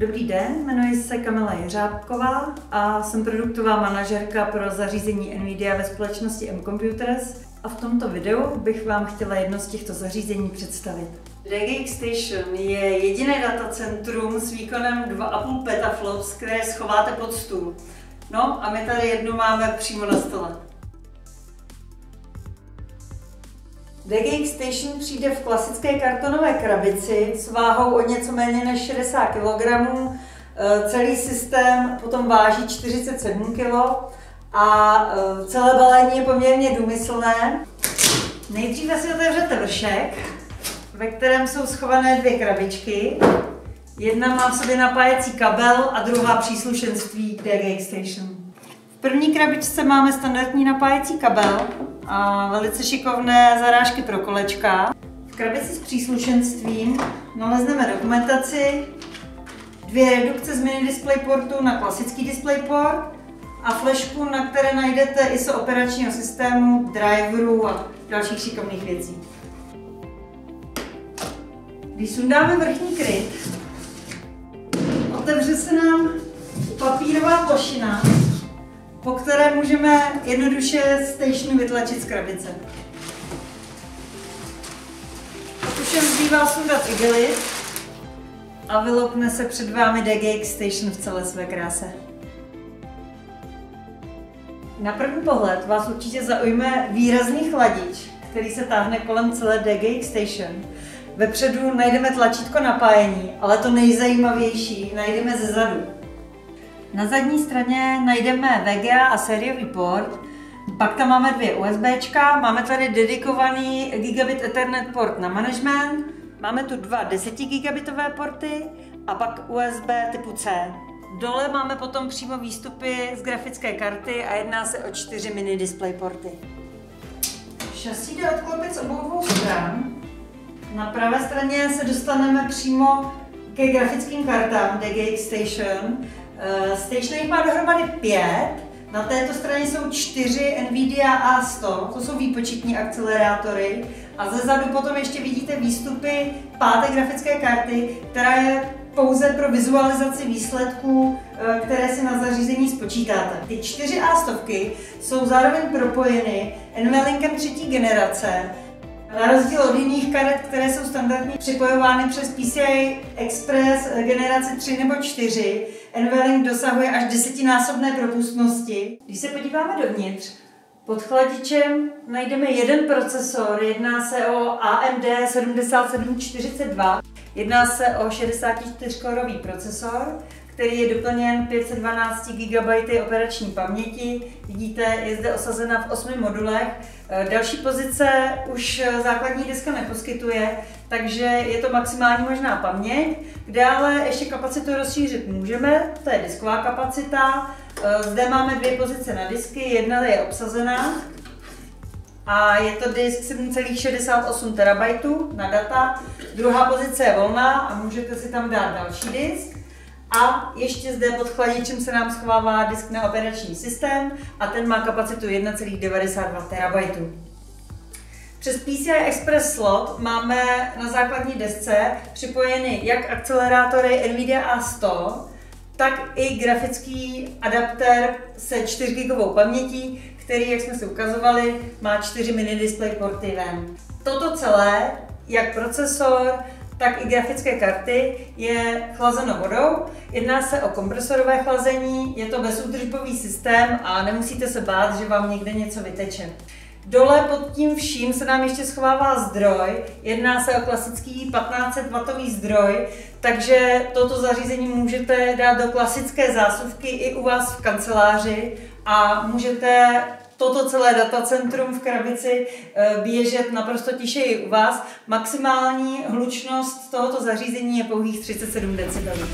Dobrý den, jmenuji se Kamila Jeřábková a jsem produktová manažerka pro zařízení NVIDIA ve společnosti M-Computers a v tomto videu bych vám chtěla jedno z těchto zařízení představit. DGX Station je jediné datacentrum s výkonem 2,5 petaflops, které schováte pod stůl. No a my tady jednu máme přímo na stole. DGX Station přijde v klasické kartonové krabici s váhou o něco méně než 60 kg. Celý systém potom váží 47 kg a celé balení je poměrně důmyslné. Nejdříve si otevřete vršek, ve kterém jsou schované dvě krabičky. Jedna má v sobě napájecí kabel a druhá příslušenství k DGX Station. V první krabičce máme standardní napájecí kabel a velice šikovné zarážky pro kolečka. V krabici s příslušenstvím nalezneme dokumentaci, dvě redukce z mini DisplayPortu na klasický DisplayPort a flešku, na které najdete ISO operačního systému, driverů a dalších šikovných věcí. Když sundáme vrchní kryt, otevře se nám papírová plošina, po které můžeme jednoduše stationu vytlačit z krabice. Pak už jen zbývá sundat igelit a vyloupne se před vámi DGX Station v celé své kráse. Na první pohled vás určitě zaujme výrazný chladič, který se táhne kolem celé DGX Station. Vepředu najdeme tlačítko napájení, ale to nejzajímavější najdeme ze zadu. Na zadní straně najdeme VGA a sériový port, pak tam máme dvě USBčka, máme tady dedikovaný Gigabit Ethernet port na management, máme tu dva 10 gigabitové porty a pak USB typu C. Dole máme potom přímo výstupy z grafické karty a jedná se o 4 mini display porty. Šasí jde odklopit z obou stran. Na pravé straně se dostaneme přímo ke grafickým kartám DGX Station. Station má dohromady 5, na této straně jsou 4 NVIDIA A100, to jsou výpočetní akcelerátory a ze zadu potom ještě vidíte výstupy 5. grafické karty, která je pouze pro vizualizaci výsledků, které si na zařízení spočítáte. Ty 4 A100 jsou zároveň propojeny NVLinkem 3. generace. Na rozdíl od jiných karet, které jsou standardně připojovány přes PCI Express generace 3 nebo 4, NVLink dosahuje až 10násobné propustnosti. Když se podíváme dovnitř, pod chladičem najdeme jeden procesor, jedná se o AMD 7742, jedná se o 64-korový procesor, který je doplněn 512 GB operační paměti. Vidíte, je zde osazena v 8 modulech. Další pozice už základní deska neposkytuje, takže je to maximální možná paměť. Dále ještě kapacitu rozšířit můžeme, to je disková kapacita. Zde máme dvě pozice na disky, jedna je obsazená a je to disk 7,68 TB na data. Druhá pozice je volná a můžete si tam dát další disk. A ještě zde pod chladičem se nám schovává disk na operační systém a ten má kapacitu 1,92 TB. Přes PCI Express slot máme na základní desce připojeny jak akcelerátory NVIDIA A100, tak i grafický adaptér se 4 GB pamětí, který, jak jsme si ukazovali, má 4 mini display porty ven. Toto celé, jak procesor, tak i grafické karty, je chlazeno vodou. Jedná se o kompresorové chlazení, je to bezúdržbový systém a nemusíte se bát, že vám někde něco vyteče. Dole pod tím vším se nám ještě schovává zdroj, jedná se o klasický 1500W zdroj, takže toto zařízení můžete dát do klasické zásuvky i u vás v kanceláři a můžete toto celé datacentrum v krabici běžet naprosto tiše i u vás. Maximální hlučnost tohoto zařízení je pouhých 37 decibelů.